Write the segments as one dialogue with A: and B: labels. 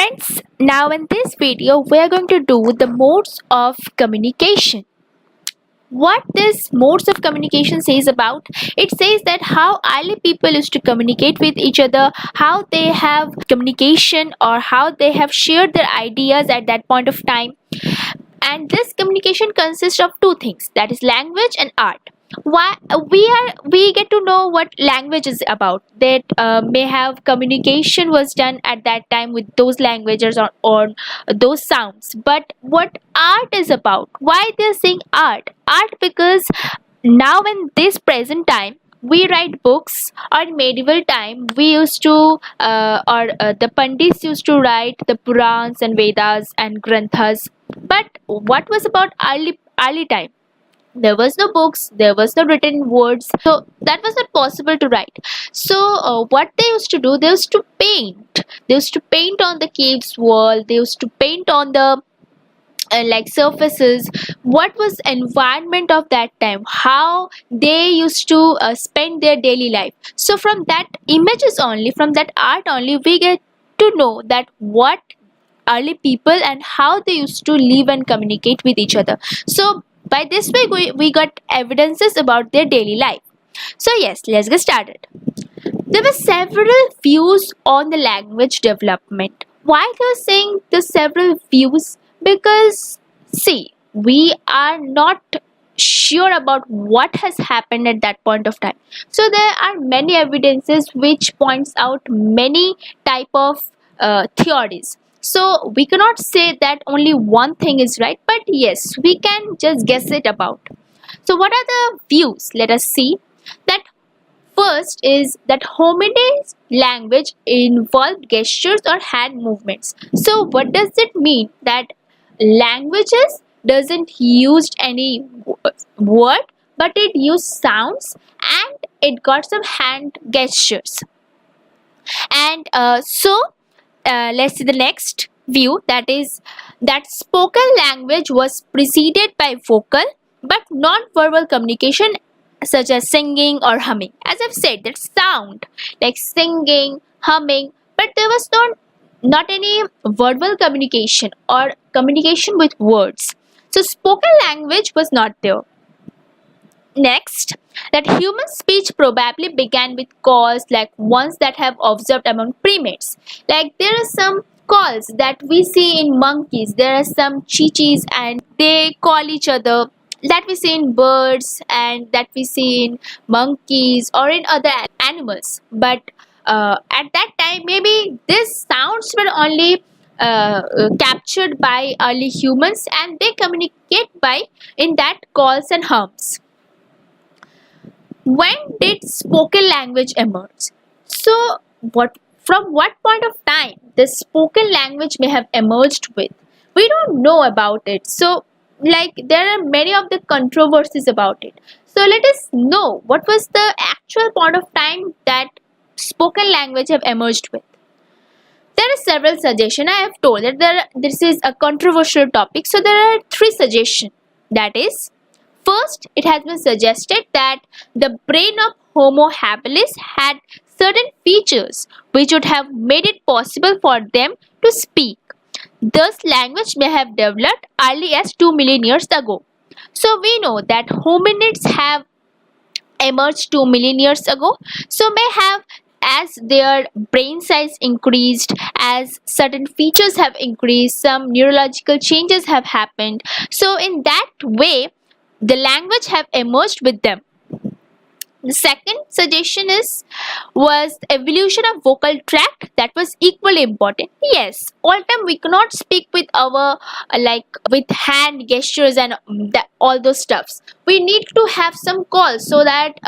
A: Friends, now in this video we are going to do the modes of communication. What this modes of communication says about, it says that how early people used to communicate with each other, how they have communication or how they have shared their ideas at that point of time. And this communication consists of two things, that is language and art. Why we get to know what language is about, that may have communication was done at that time with those languages or those sounds. But what art is about, why they're saying art, because now in this present time we write books, or in medieval time we used to the pandits used to write the Purans and Vedas and Granthas. But what was about early time? There was no books, there was no written words, so that was not possible to write. So what they used to do, they used to paint on the cave's wall, they used to paint on the like surfaces, what was environment of that time, how they used to spend their daily life. So from that images only, from that art only, we get to know that what early people and how they used to live and communicate with each other. So by this way we got evidences about their daily life. So yes, let's get started. There were several views on the language development. Why they're saying the several views? Because see, we are not sure about what has happened at that point of time. So there are many evidences which points out many type of theories. So we cannot say that only one thing is right, but yes, we can just guess it about. So what are the views? Let us see. That first is that hominids language involved gestures or hand movements. So what does it mean? That languages doesn't use any word, but it used sounds and it got some hand gestures. And let's see the next view, that is that spoken language was preceded by vocal but non-verbal communication such as singing or humming. As I've said, that sound like singing, humming, but there was not any verbal communication or communication with words. So spoken language was not there. Next, that human speech probably began with calls like ones that have observed among primates. Like there are some calls that we see in monkeys, there are some chichis and they call each other, that we see in birds and that we see in monkeys or in other animals. But at that time maybe these sounds were only captured by early humans and they communicate by in that calls and hums. When did spoken language emerge? So from what point of time the spoken language may have emerged with? We don't know about it. So like there are many of the controversies about it. So let us know what was the actual point of time that spoken language have emerged with. There are several suggestions. I have told that this is a controversial topic. So there are three suggestions. That is, first, it has been suggested that the brain of Homo habilis had certain features which would have made it possible for them to speak. Thus, language may have developed early as 2 million years ago. So we know that hominids have emerged 2 million years ago. So may have, as their brain size increased, as certain features have increased, some neurological changes have happened. So in that way, the language have emerged with them. The second suggestion was the evolution of vocal tract, that was equally important. Yes, all time we cannot speak with our with hand gestures and all those stuffs. We need to have some calls so that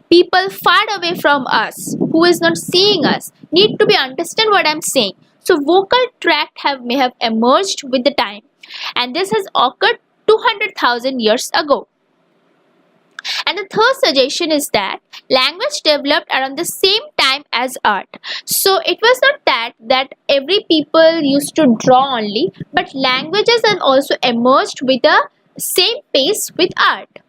A: people far away from us who is not seeing us need to be understand what I'm saying. So vocal tract may have emerged with the time, and this has occurred 200,000 years ago. And the third suggestion is that language developed around the same time as art. So it was not that every people used to draw only, but languages have also emerged with the same pace with art.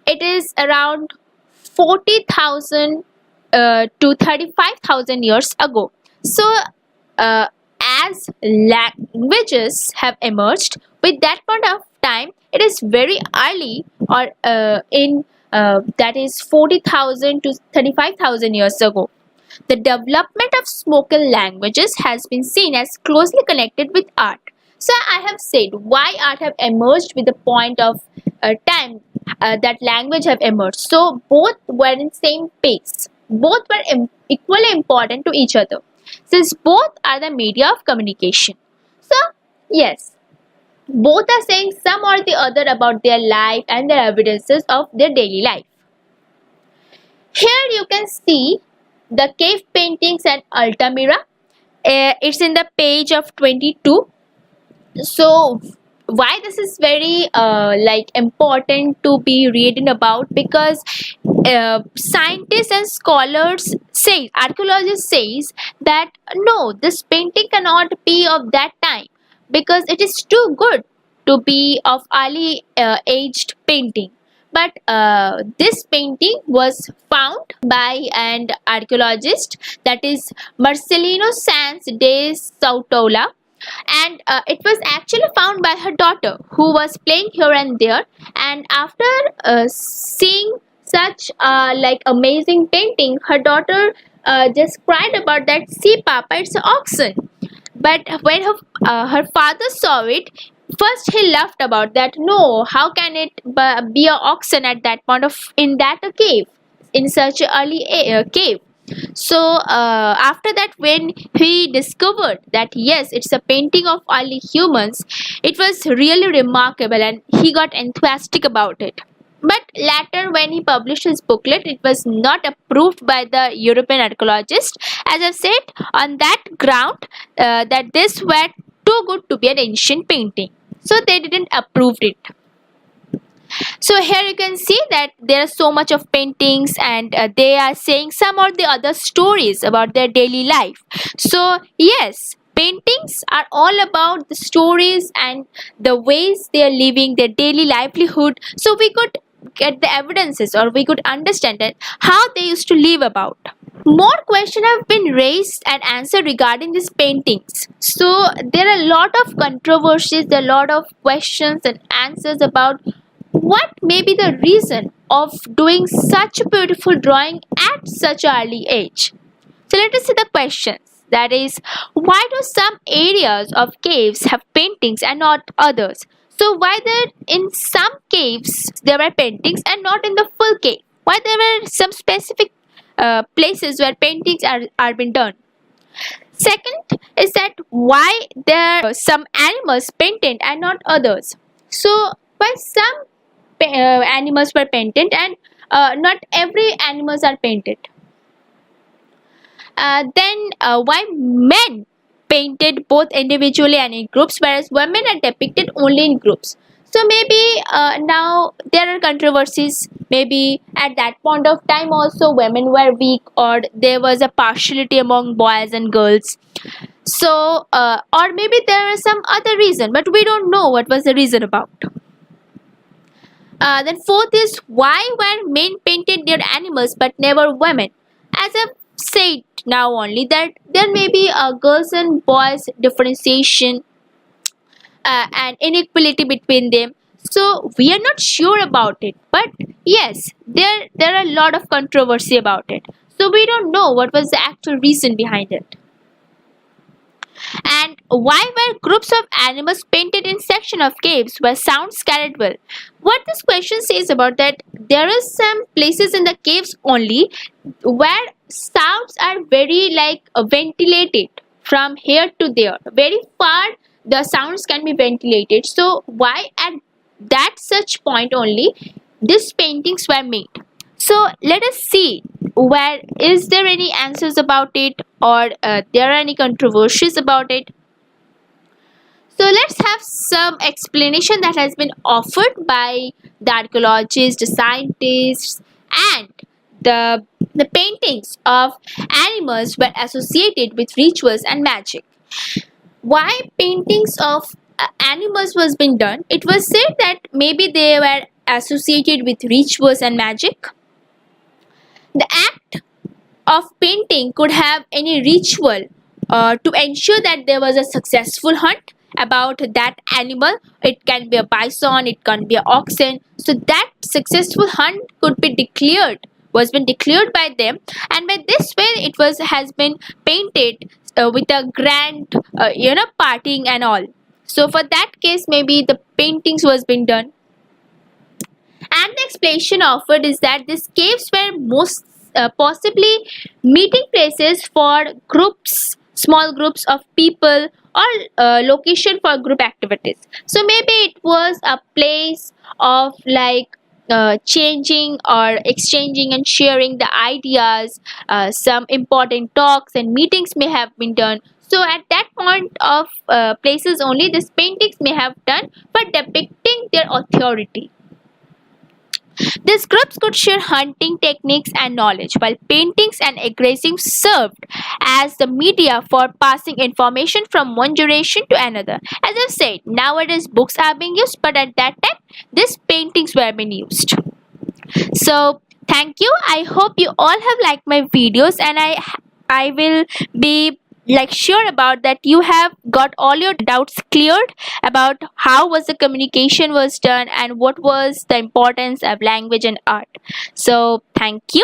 A: It is around 40,000 to 35,000 years ago. So as these languages have emerged, with that point of time, it is very early, or in that is 40,000 to 35,000 years ago. The development of spoken languages has been seen as closely connected with art. So I have said why art have emerged with the point of time that language have emerged. So both were in same pace. Both were equally important to each other, since both are the media of communication. So yes, both are saying some or the other about their life and their evidences of their daily life. Here you can see the cave paintings at Altamira. It's in the page of 22. So why this is very important to be reading about, because scientists and scholars say, archaeologists says that no, this painting cannot be of that time because it is too good to be of early aged painting. But this painting was found by an archaeologist, that is Marcelino Sanz de Sautola, and it was actually found by her daughter, who was playing here and there. And after seeing such amazing painting, her daughter just cried about that. See, Papa, it's an oxen. But when her father saw it, first he laughed about that. No, how can it be an oxen at that point of in that a cave, in such an early cave? So after that, when he discovered that yes, it's a painting of early humans, it was really remarkable, and he got enthusiastic about it. But later, when he published his booklet, it was not approved by the European archaeologists, as I said, on that ground that this were too good to be an ancient painting. So they didn't approve it. So here you can see that there are so much of paintings, and they are saying some or the other stories about their daily life. So yes, paintings are all about the stories and the ways they are living their daily livelihood. So we could get the evidences, or we could understand that how they used to live about. More questions have been raised and answered regarding these paintings. So there are a lot of controversies, there are a lot of questions and answers about what may be the reason of doing such a beautiful drawing at such an early age. So let us see the questions. That is, why do some areas of caves have paintings and not others? So why there in some caves there were paintings and not in the full cave? Why there were some specific places where paintings are being done? Second is that why there are some animals painted and not others? So why some animals were painted and not every animals are painted? Then why men painted both individually and in groups, whereas women are depicted only in groups? So maybe now there are controversies. Maybe at that point of time also women were weak, or there was a partiality among boys and girls. So or maybe there is some other reason, but we don't know what was the reason about. Then fourth is, why were men painted their animals but never women? As I've said now only, that there may be girls and boys differentiation and inequality between them. So we are not sure about it. But yes, there are a lot of controversy about it. So we don't know what was the actual reason behind it. And why were groups of animals painted in section of caves where sounds carried well? What this question says about that, there is some places in the caves only where sounds are very ventilated from here to there. Very far the sounds can be ventilated. So why at that such point only these paintings were made? So let us see, where is there any answers about it, or there are any controversies about it. So let's have some explanation that has been offered by the archaeologists, the scientists, and the paintings of animals were associated with rituals and magic. Why paintings of animals was being done? It was said that maybe they were associated with rituals and magic. The act of painting could have any ritual to ensure that there was a successful hunt about that animal. It can be a bison, it can be an oxen, so that successful hunt could be declared, was been declared by them, and by this way it was has been painted with a grand parting and all. So for that case maybe the paintings was been done. And the explanation offered is that these caves were most possibly meeting places for groups, small groups of people, or location for group activities. So maybe it was a place of like changing or exchanging and sharing the ideas. Some important talks and meetings may have been done. So at that point of places only, these paintings may have done for depicting their authority. These groups could share hunting techniques and knowledge, while paintings and engravings served as the media for passing information from one generation to another. As I've said, nowadays books are being used, but at that time, these paintings were being used. So, thank you. I hope you all have liked my videos, and I will be like sure about that you have got all your doubts cleared about how was the communication was done and what was the importance of language and art. So thank you.